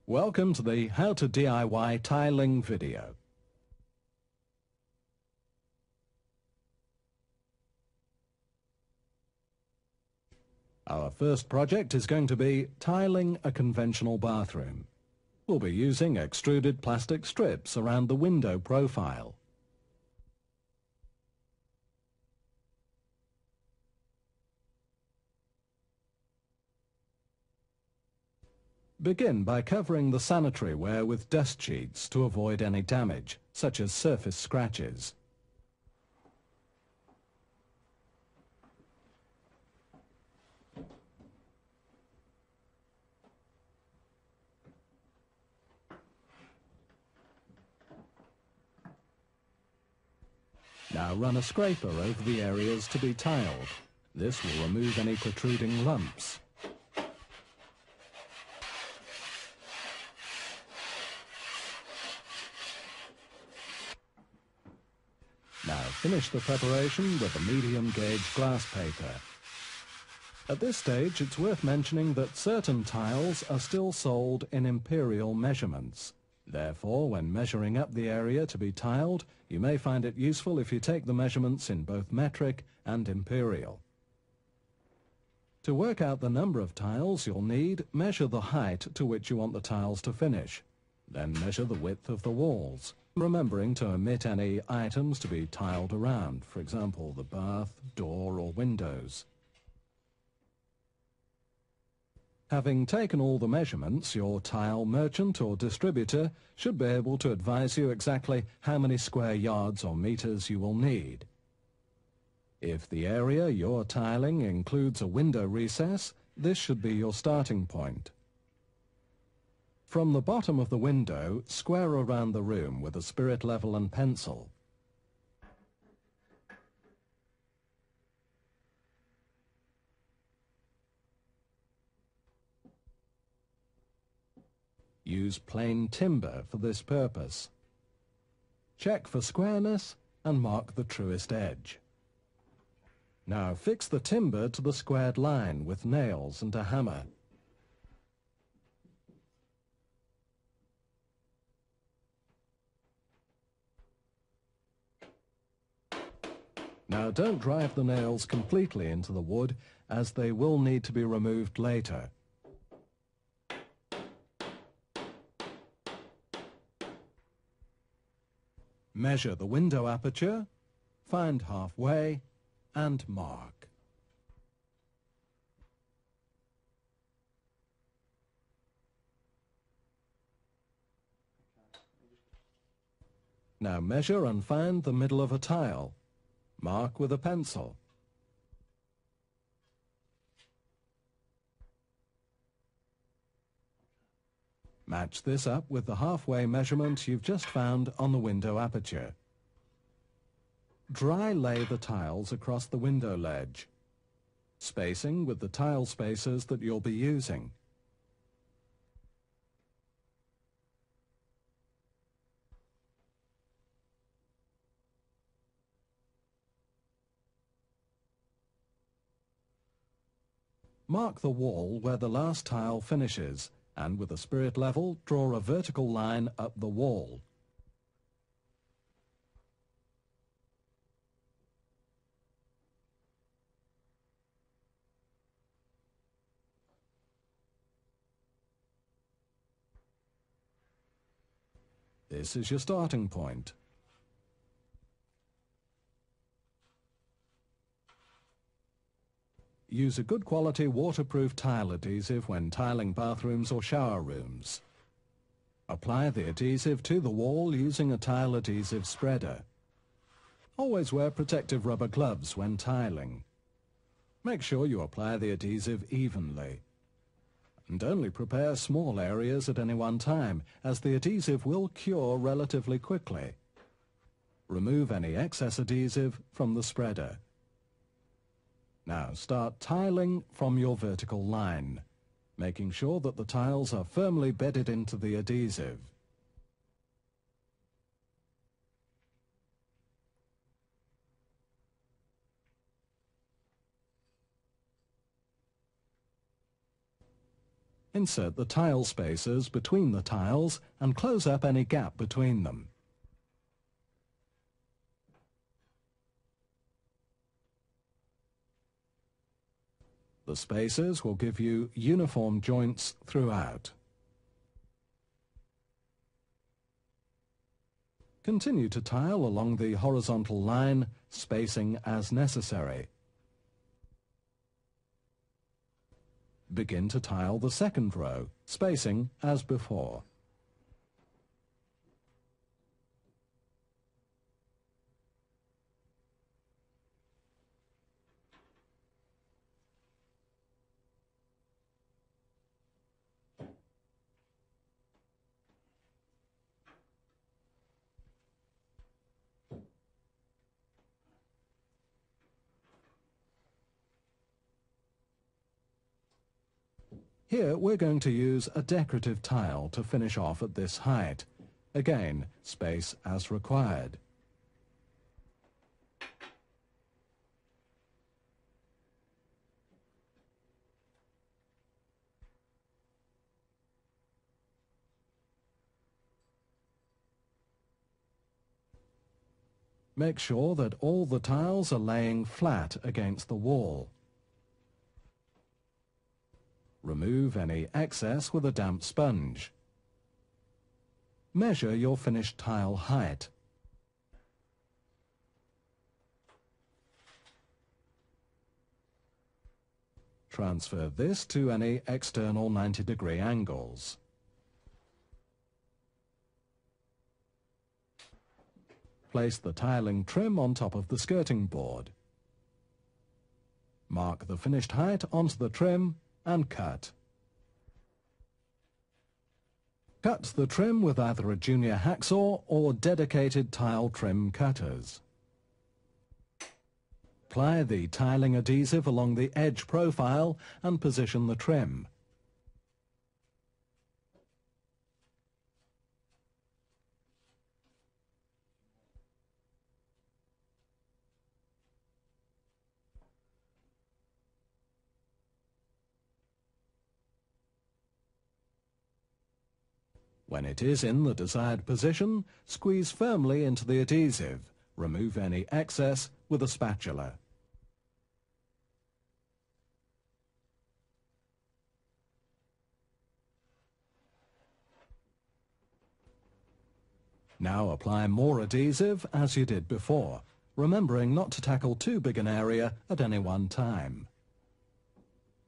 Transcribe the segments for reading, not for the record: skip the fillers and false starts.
Welcome to the How to DIY Tiling video. Our first project is going to be tiling a conventional bathroom. We'll be using extruded plastic strips around the window profile. Begin by covering the sanitary ware with dust sheets to avoid any damage, such as surface scratches. Now run a scraper over the areas to be tiled. This will remove any protruding lumps. Now finish the preparation with a medium gauge glass paper. At this stage it's worth mentioning that certain tiles are still sold in imperial measurements. Therefore, when measuring up the area to be tiled, you may find it useful if you take the measurements in both metric and imperial. To work out the number of tiles you'll need, measure the height to which you want the tiles to finish. Then measure the width of the walls, remembering to omit any items to be tiled around, for example the bath, door or windows. Having taken all the measurements, your tile merchant or distributor should be able to advise you exactly how many square yards or meters you will need. If the area you're tiling includes a window recess, this should be your starting point. From the bottom of the window, square around the room with a spirit level and pencil. Use plain timber for this purpose. Check for squareness and mark the truest edge. Now fix the timber to the squared line with nails and a hammer. Now don't drive the nails completely into the wood, as they will need to be removed later. Measure the window aperture, find halfway, and mark. Now measure and find the middle of a tile. Mark with a pencil. Match this up with the halfway measurement you've just found on the window aperture. Dry lay the tiles across the window ledge, spacing with the tile spacers that you'll be using. Mark the wall where the last tile finishes, and with a spirit level, draw a vertical line up the wall. This is your starting point. Use a good quality waterproof tile adhesive when tiling bathrooms or shower rooms. Apply the adhesive to the wall using a tile adhesive spreader. Always wear protective rubber gloves when tiling. Make sure you apply the adhesive evenly. And only prepare small areas at any one time, as the adhesive will cure relatively quickly. Remove any excess adhesive from the spreader. Now start tiling from your vertical line, making sure that the tiles are firmly bedded into the adhesive. Insert the tile spacers between the tiles and close up any gap between them. The spacers will give you uniform joints throughout. Continue to tile along the horizontal line, spacing as necessary. Begin to tile the second row, spacing as before. Here we're going to use a decorative tile to finish off at this height. Again, space as required. Make sure that all the tiles are laying flat against the wall. Remove any excess with a damp sponge. Measure your finished tile height. Transfer this to any external 90-degree angles. Place the tiling trim on top of the skirting board. Mark the finished height onto the trim and cut. Cut the trim with either a junior hacksaw or dedicated tile trim cutters. Apply the tiling adhesive along the edge profile and position the trim. When it is in the desired position, squeeze firmly into the adhesive. Remove any excess with a spatula. Now apply more adhesive as you did before, remembering not to tackle too big an area at any one time.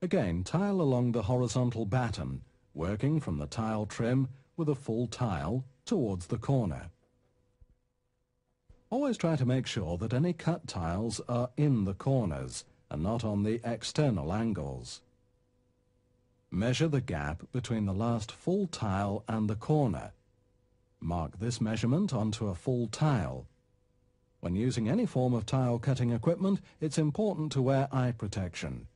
Again, tile along the horizontal batten, working from the tile trim with a full tile towards the corner. Always try to make sure that any cut tiles are in the corners and not on the external angles. Measure the gap between the last full tile and the corner. Mark this measurement onto a full tile. When using any form of tile cutting equipment, it's important to wear eye protection.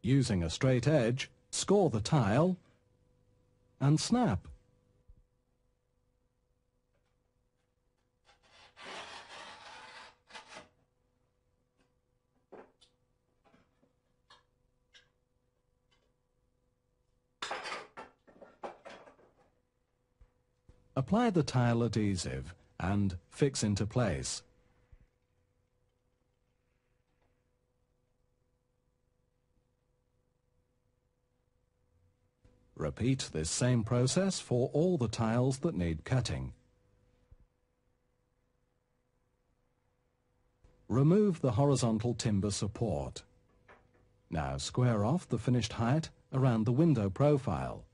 Using a straight edge, score the tile and snap. Apply the tile adhesive and fix into place. Repeat this same process for all the tiles that need cutting. Remove the horizontal timber support. Now square off the finished height around the window profile.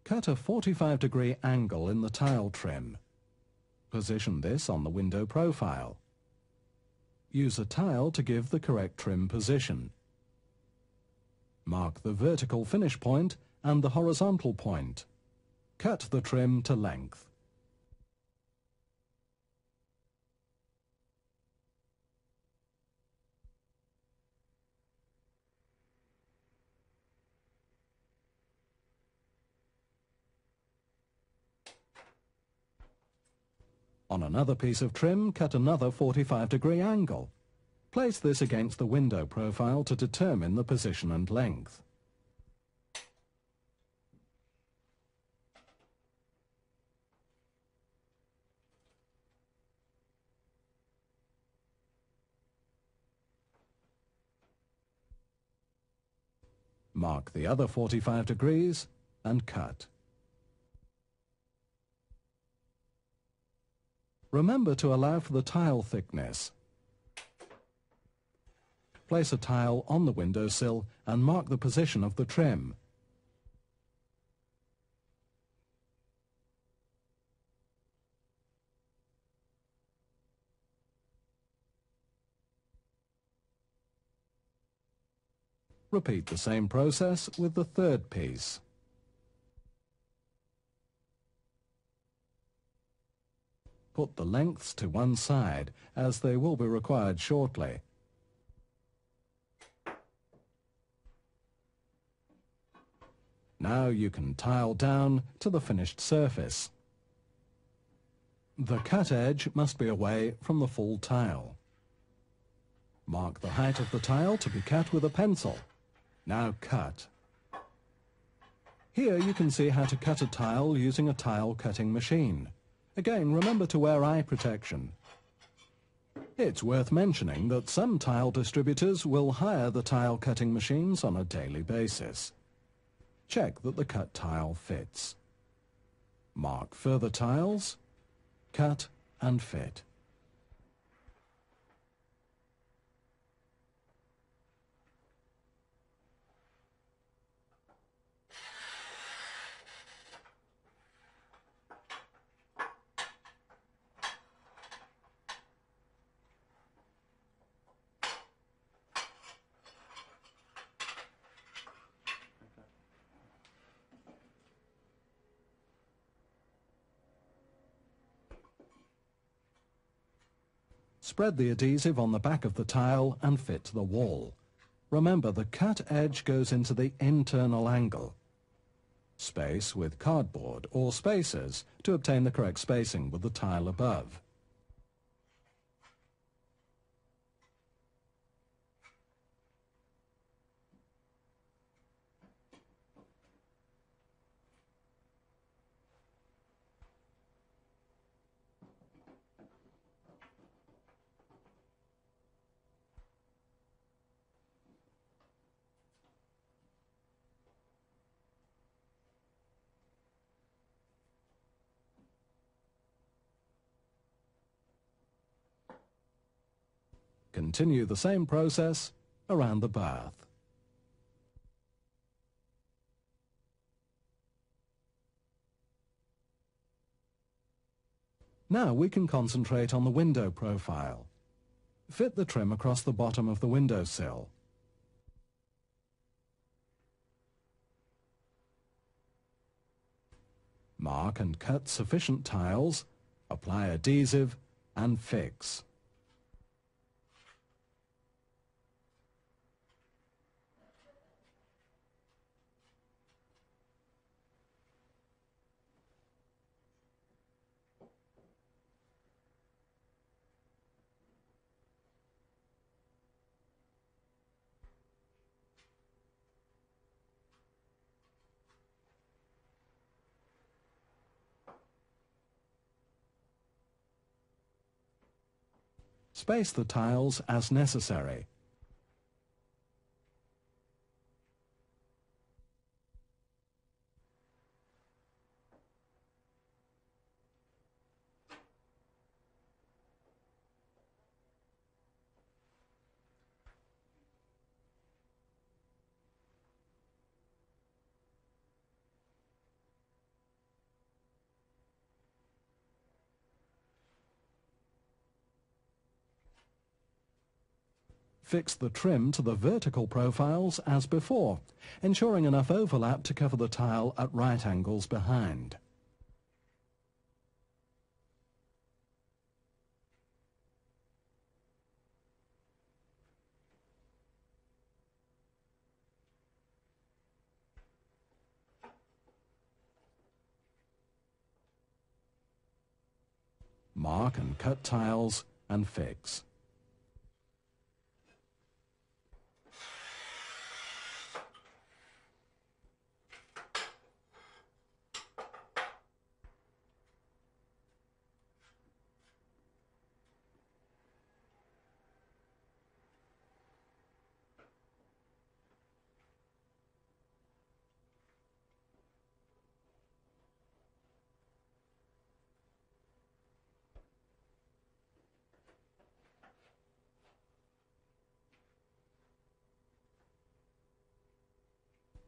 Cut a 45-degree angle in the tile trim. Position this on the window profile. Use a tile to give the correct trim position. Mark the vertical finish point and the horizontal point. Cut the trim to length. On another piece of trim, cut another 45-degree angle. Place this against the window profile to determine the position and length. Mark the other 45 degrees and cut. Remember to allow for the tile thickness. Place a tile on the windowsill and mark the position of the trim. Repeat the same process with the third piece. Put the lengths to one side, as they will be required shortly. Now you can tile down to the finished surface. The cut edge must be away from the full tile. Mark the height of the tile to be cut with a pencil. Now cut. Here you can see how to cut a tile using a tile cutting machine. Again, remember to wear eye protection. It's worth mentioning that some tile distributors will hire the tile cutting machines on a daily basis. Check that the cut tile fits. Mark further tiles, cut and fit. Spread the adhesive on the back of the tile and fit to the wall. Remember, the cut edge goes into the internal angle. Space with cardboard or spacers to obtain the correct spacing with the tile above. Continue the same process around the bath. Now we can concentrate on the window profile. Fit the trim across the bottom of the windowsill. Mark and cut sufficient tiles, apply adhesive and fix. Space the tiles as necessary. Fix the trim to the vertical profiles as before, ensuring enough overlap to cover the tile at right angles behind. Mark and cut tiles and fix.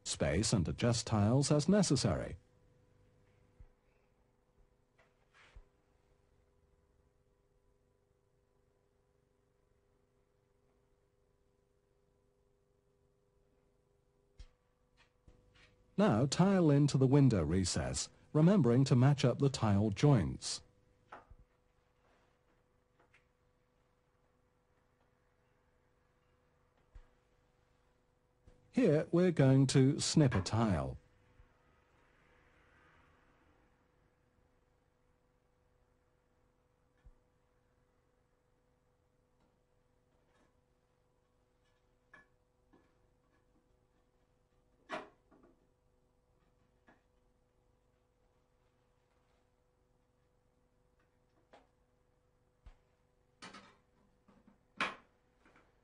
Space and adjust tiles as necessary. Now tile into the window recess, remembering to match up the tile joints. Here we're going to snip a tile.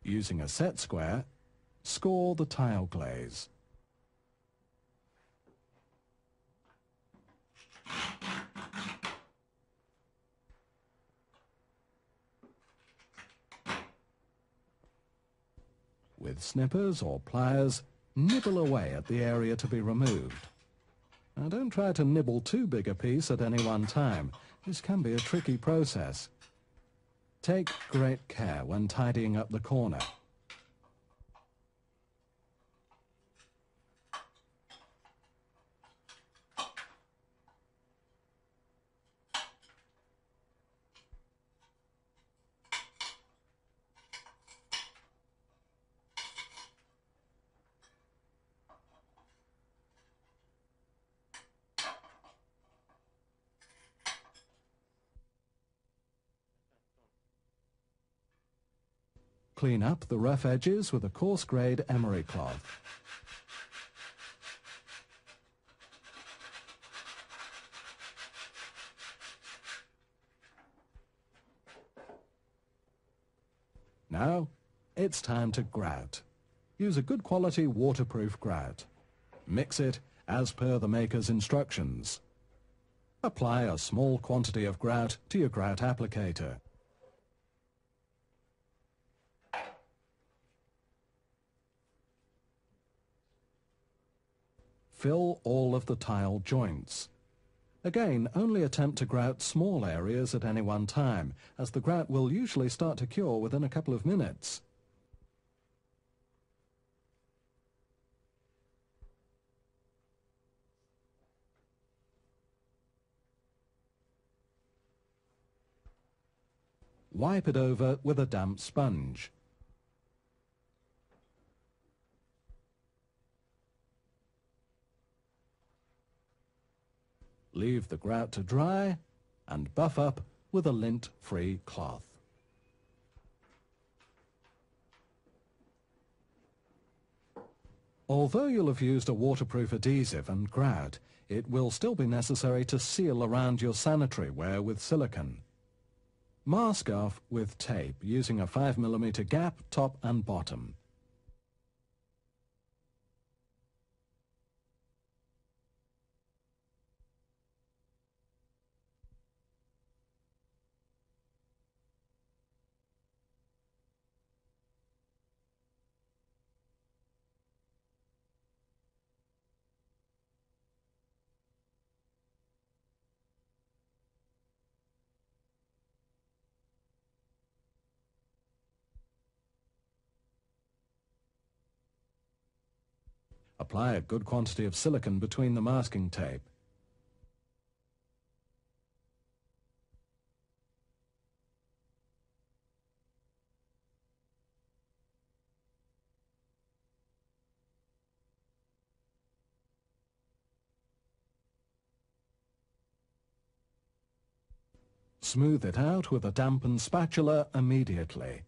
Using a set square, score the tile glaze. With snippers or pliers, nibble away at the area to be removed. Now don't try to nibble too big a piece at any one time. This can be a tricky process. Take great care when tidying up the corner. Clean up the rough edges with a coarse-grade emery cloth. Now, it's time to grout. Use a good quality waterproof grout. Mix it as per the maker's instructions. Apply a small quantity of grout to your grout applicator. Fill all of the tile joints. Again, only attempt to grout small areas at any one time, as the grout will usually start to cure within a couple of minutes. Wipe it over with a damp sponge. Leave the grout to dry and buff up with a lint-free cloth. Although you'll have used a waterproof adhesive and grout, it will still be necessary to seal around your sanitary ware with silicone. Mask off with tape using a 5mm gap top and bottom. Apply a good quantity of silicone between the masking tape. Smooth it out with a dampened spatula immediately.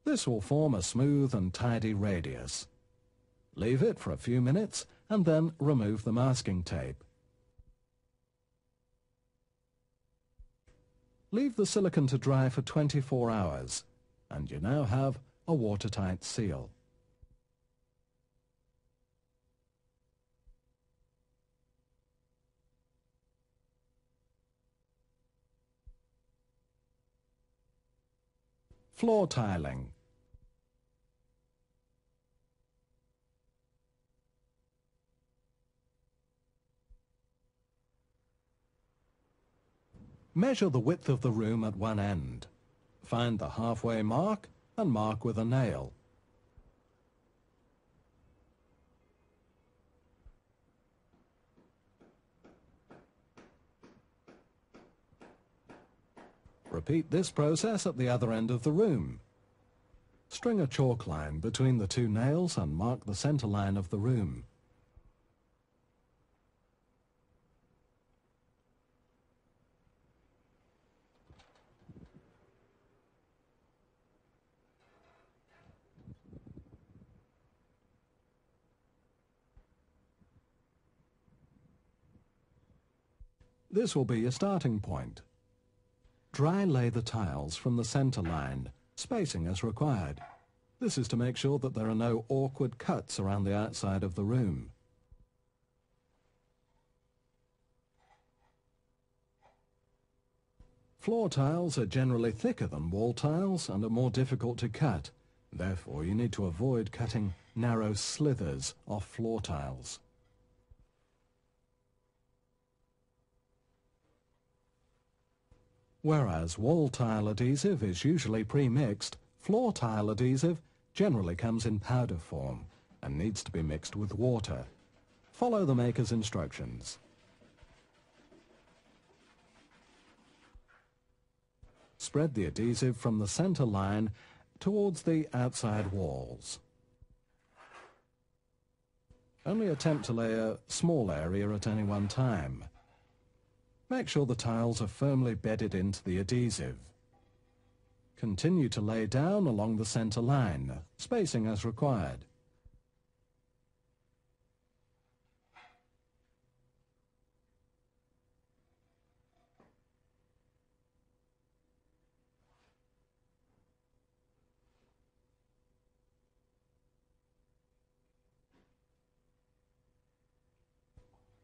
This will form a smooth and tidy radius. Leave it for a few minutes and then remove the masking tape. Leave the silicone to dry for 24 hours and you now have a watertight seal. Floor tiling. Measure the width of the room at one end. Find the halfway mark and mark with a nail. Repeat this process at the other end of the room. String a chalk line between the two nails and mark the center line of the room. This will be your starting point. Dry lay the tiles from the center line, spacing as required. This is to make sure that there are no awkward cuts around the outside of the room. Floor tiles are generally thicker than wall tiles and are more difficult to cut. Therefore, you need to avoid cutting narrow slithers off floor tiles. Whereas wall tile adhesive is usually pre-mixed, floor tile adhesive generally comes in powder form and needs to be mixed with water. Follow the maker's instructions. Spread the adhesive from the center line towards the outside walls. Only attempt to lay a small area at any one time. Make sure the tiles are firmly bedded into the adhesive. Continue to lay down along the center line, spacing as required.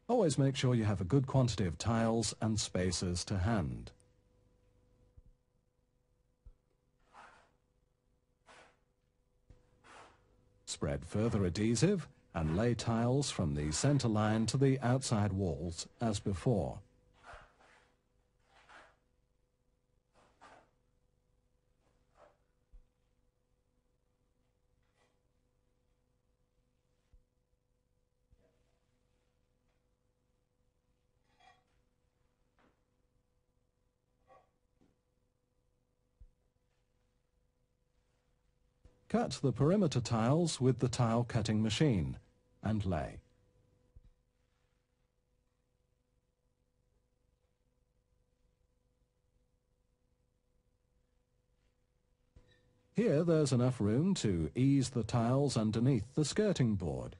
Always make sure you have a good quantity of tiles and spacers to hand. Spread further adhesive and lay tiles from the center line to the outside walls as before. Cut the perimeter tiles with the tile cutting machine and lay. Here there's enough room to ease the tiles underneath the skirting board.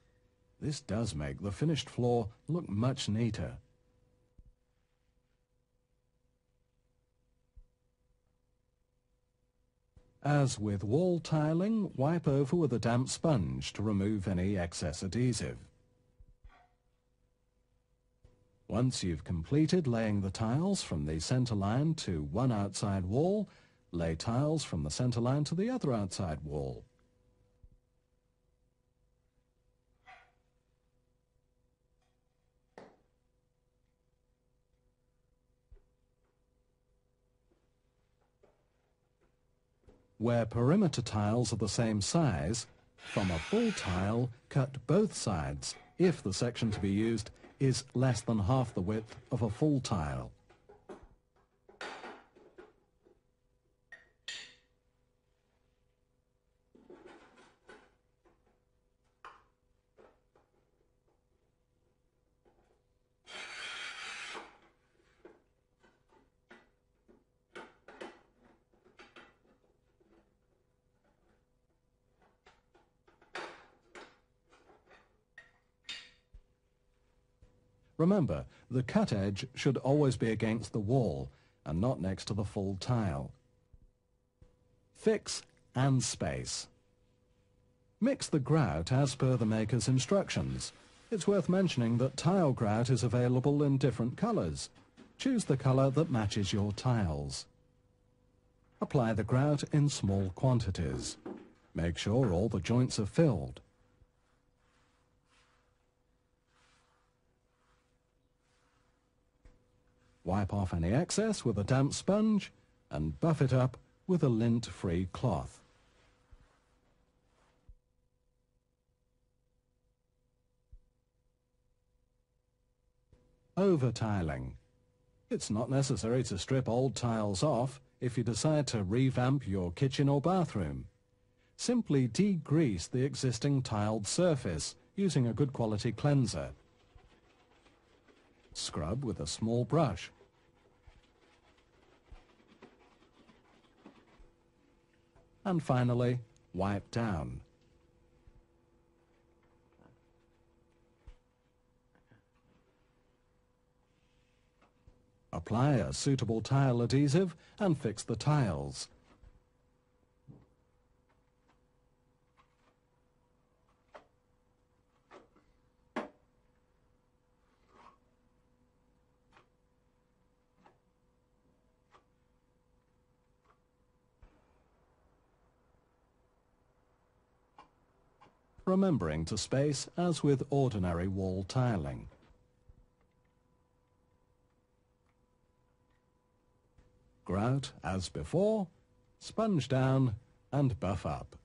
This does make the finished floor look much neater. As with wall tiling, wipe over with a damp sponge to remove any excess adhesive. Once you've completed laying the tiles from the center line to one outside wall, lay tiles from the center line to the other outside wall. Where perimeter tiles are the same size, from a full tile, cut both sides if the section to be used is less than half the width of a full tile. Remember, the cut edge should always be against the wall and not next to the full tile. Fix and space. Mix the grout as per the maker's instructions. It's worth mentioning that tile grout is available in different colours. Choose the colour that matches your tiles. Apply the grout in small quantities. Make sure all the joints are filled. Wipe off any excess with a damp sponge and buff it up with a lint-free cloth. Over-tiling. It's not necessary to strip old tiles off if you decide to revamp your kitchen or bathroom. Simply degrease the existing tiled surface using a good quality cleanser. Scrub with a small brush. And finally, wipe down. Apply a suitable tile adhesive and fix the tiles. Remembering to space as with ordinary wall tiling. Grout as before, sponge down and buff up.